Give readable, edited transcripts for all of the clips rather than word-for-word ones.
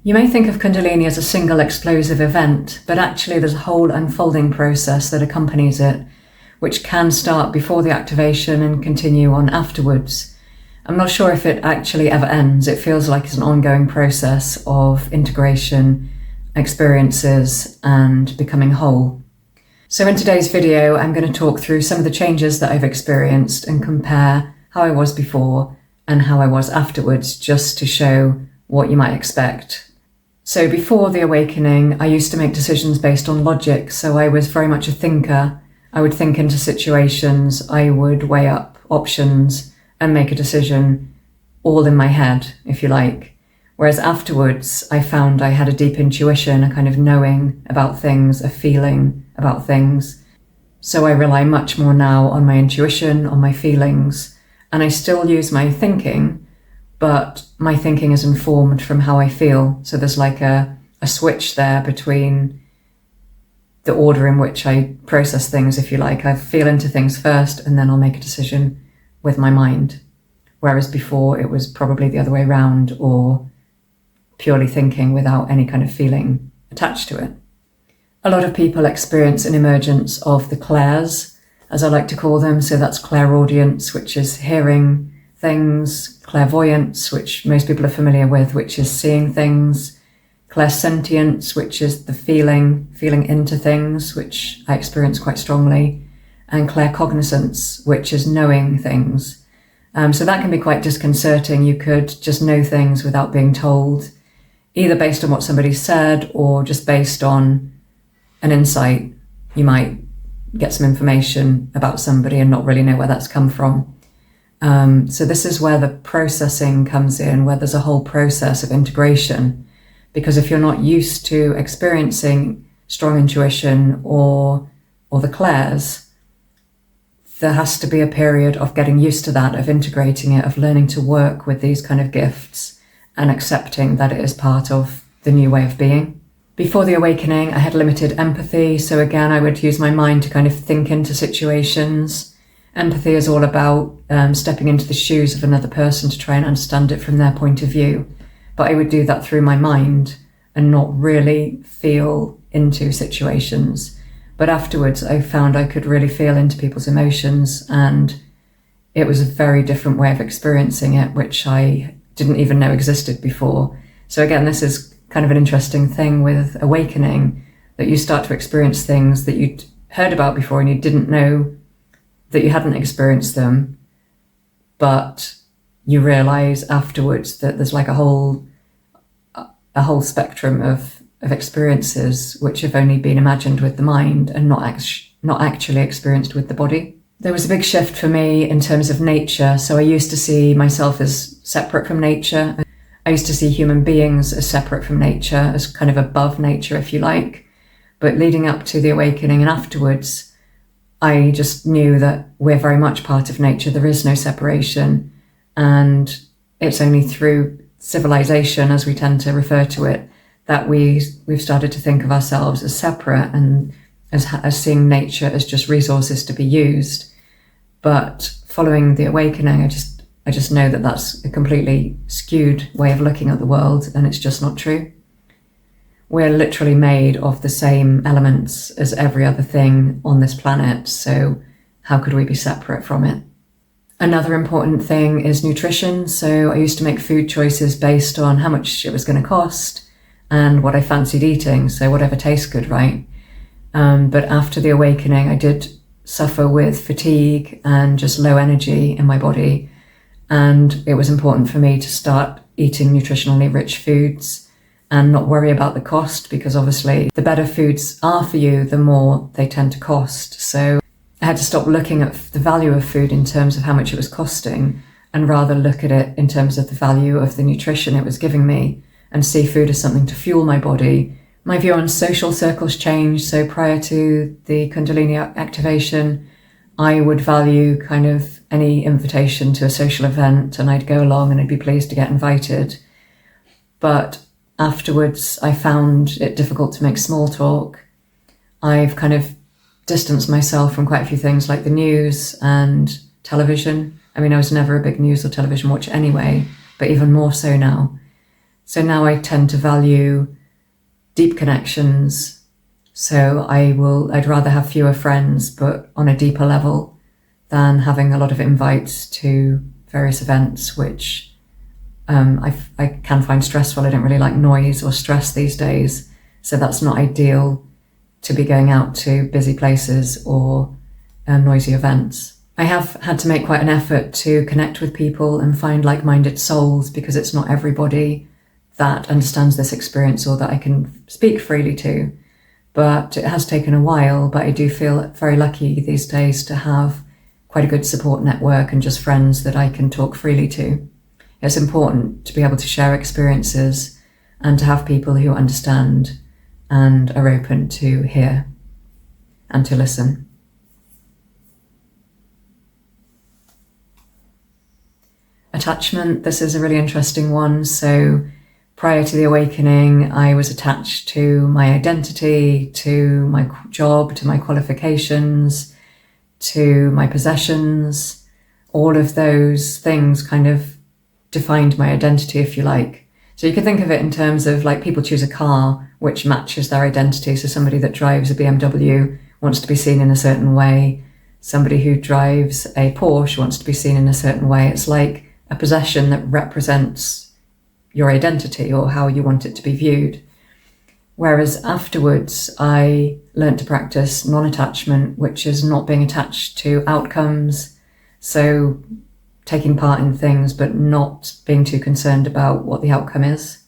You may think of Kundalini as a single explosive event, but actually there's a whole unfolding process that accompanies it, which can start before the activation and continue on afterwards. I'm not sure if it actually ever ends. It feels like it's an ongoing process of integration, experiences, and becoming whole. So in today's video, I'm going to talk through some of the changes that I've experienced and compare how I was before and how I was afterwards, just to show what you might expect. So before the awakening, I used to make decisions based on logic. So I was very much a thinker. I would think into situations, I would weigh up options and make a decision all in my head, if you like. Whereas afterwards, I found I had a deep intuition, a kind of knowing about things, a feeling about things. So I rely much more now on my intuition, on my feelings, and I still use my thinking, but my thinking is informed from how I feel. So there's like a switch there between the order in which I process things, if you like. I feel into things first, and then I'll make a decision with my mind. Whereas before it was probably the other way around, or purely thinking without any kind of feeling attached to it. A lot of people experience an emergence of the clairs, as I like to call them. So that's clairaudience, which is hearing things, clairvoyance, which most people are familiar with, which is seeing things, clairsentience, which is the feeling into things, which I experience quite strongly, and claircognizance, which is knowing things. So that can be quite disconcerting. You could just know things without being told, either based on what somebody said or just based on an insight. You might get some information about somebody and not really know where that's come from. So this is where the processing comes in, where there's a whole process of integration. Because if you're not used to experiencing strong intuition or the clairs, there has to be a period of getting used to that, of integrating it, of learning to work with these kind of gifts and accepting that it is part of the new way of being. Before the awakening, I had limited empathy. So again, I would use my mind to kind of think into situations. Empathy is all about stepping into the shoes of another person to try and understand it from their point of view. But I would do that through my mind and not really feel into situations. But afterwards, I found I could really feel into people's emotions, and it was a very different way of experiencing it, which I didn't even know existed before. So again, this is kind of an interesting thing with awakening, that you start to experience things that you'd heard about before and you didn't know that you hadn't experienced them, but you realize afterwards that there's like a whole spectrum of experiences which have only been imagined with the mind and not actually experienced with the body. There was a big shift for me in terms of nature. So I used to see myself as separate from nature. I used to see human beings as separate from nature, as kind of above nature, if you like. But leading up to the awakening and afterwards, I just knew that we're very much part of nature. There is no separation. And it's only through civilization, as we tend to refer to it, that we've started to think of ourselves as separate and as seeing nature as just resources to be used. But following the awakening, I just know that that's a completely skewed way of looking at the world, and it's just not true. We're literally made of the same elements as every other thing on this planet, so how could we be separate from it? Another important thing is nutrition. So I used to make food choices based on how much it was going to cost and what I fancied eating, so whatever tastes good, right? But after the awakening, I did suffer with fatigue and just low energy in my body, and it was important for me to start eating nutritionally rich foods and not worry about the cost, because obviously the better foods are for you, the more they tend to cost. So I had to stop looking at the value of food in terms of how much it was costing, and rather look at it in terms of the value of the nutrition it was giving me, and see food as something to fuel my body. My view on social circles changed. So prior to the Kundalini activation, I would value kind of any invitation to a social event, and I'd go along and I'd be pleased to get invited. But afterwards, I found it difficult to make small talk. I've kind of distanced myself from quite a few things like the news and television. I mean, I was never a big news or television watcher anyway, but even more so now. So now I tend to value deep connections. So I'd rather have fewer friends, but on a deeper level, than having a lot of invites to various events, which I can find stressful. I don't really like noise or stress these days. So that's not ideal to be going out to busy places or noisy events. I have had to make quite an effort to connect with people and find like-minded souls, because it's not everybody that understands this experience or that I can speak freely to. But it has taken a while, but I do feel very lucky these days to have quite a good support network and just friends that I can talk freely to. It's important to be able to share experiences and to have people who understand and are open to hear and to listen. Attachment, this is a really interesting one. So prior to the awakening, I was attached to my identity, to my job, to my qualifications, to my possessions. All of those things kind of defined my identity, if you like. So you can think of it in terms of like people choose a car which matches their identity. So somebody that drives a BMW wants to be seen in a certain way. Somebody who drives a Porsche wants to be seen in a certain way. It's like a possession that represents your identity or how you want it to be viewed. Whereas afterwards, I learned to practice non-attachment, which is not being attached to outcomes. So taking part in things, but not being too concerned about what the outcome is.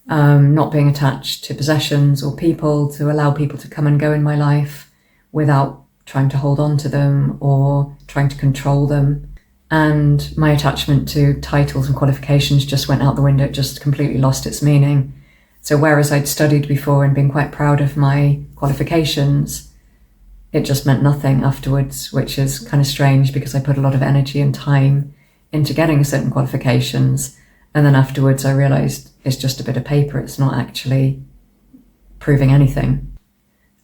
Not being attached to possessions or people, to allow people to come and go in my life without trying to hold on to them or trying to control them. And my attachment to titles and qualifications just went out the window. It just completely lost its meaning. So whereas I'd studied before and been quite proud of my qualifications, it just meant nothing afterwards, which is kind of strange because I put a lot of energy and time into getting certain qualifications. And then afterwards I realized it's just a bit of paper. It's not actually proving anything.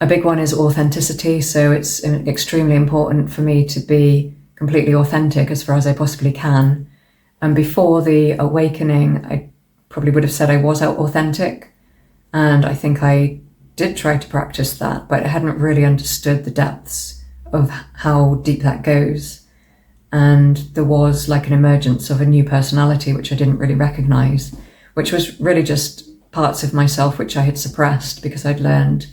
A big one is authenticity. So it's extremely important for me to be completely authentic as far as I possibly can. And before the awakening, I probably would have said I was authentic. And I think I did try to practice that, but I hadn't really understood the depths of how deep that goes. And there was like an emergence of a new personality, which I didn't really recognize, which was really just parts of myself which I had suppressed because I'd learned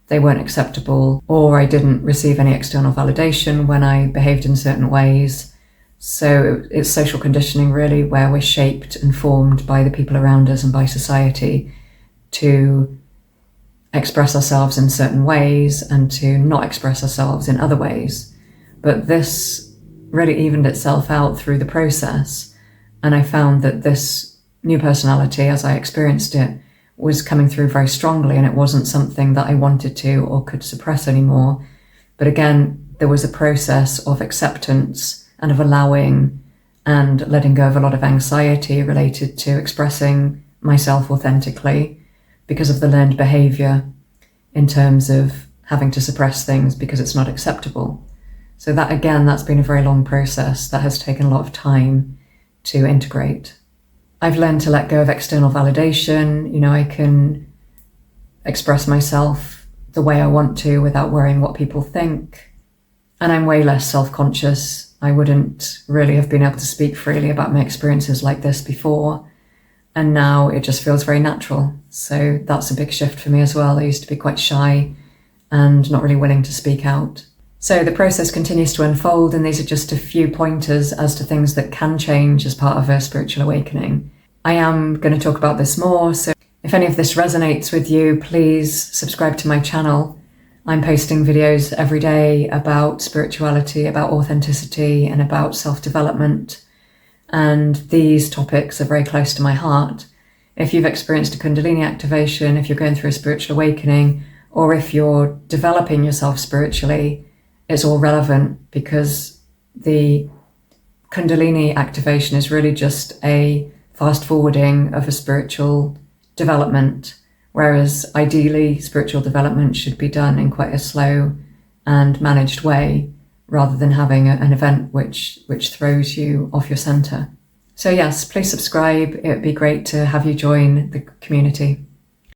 they weren't acceptable, or I didn't receive any external validation when I behaved in certain ways. So it's social conditioning really, where we're shaped and formed by the people around us and by society to express ourselves in certain ways and to not express ourselves in other ways. But this really evened itself out through the process. And I found that this new personality, as I experienced it, was coming through very strongly, and it wasn't something that I wanted to or could suppress anymore. But again, there was a process of acceptance and of allowing and letting go of a lot of anxiety related to expressing myself authentically because of the learned behavior in terms of having to suppress things because it's not acceptable. So that, again, that's been a very long process that has taken a lot of time to integrate. I've learned to let go of external validation. You know, I can express myself the way I want to without worrying what people think. And I'm way less self-conscious. I wouldn't really have been able to speak freely about my experiences like this before. And now it just feels very natural. So that's a big shift for me as well. I used to be quite shy and not really willing to speak out. So the process continues to unfold, and these are just a few pointers as to things that can change as part of a spiritual awakening. I am going to talk about this more, so if any of this resonates with you, please subscribe to my channel. I'm posting videos every day about spirituality, about authenticity, and about self-development. And these topics are very close to my heart. If you've experienced a Kundalini activation, if you're going through a spiritual awakening, or if you're developing yourself spiritually, it's all relevant, because the Kundalini activation is really just a fast forwarding of a spiritual development, whereas ideally spiritual development should be done in quite a slow and managed way, rather than having an event which throws you off your center. So yes, please subscribe. It would be great to have you join the community.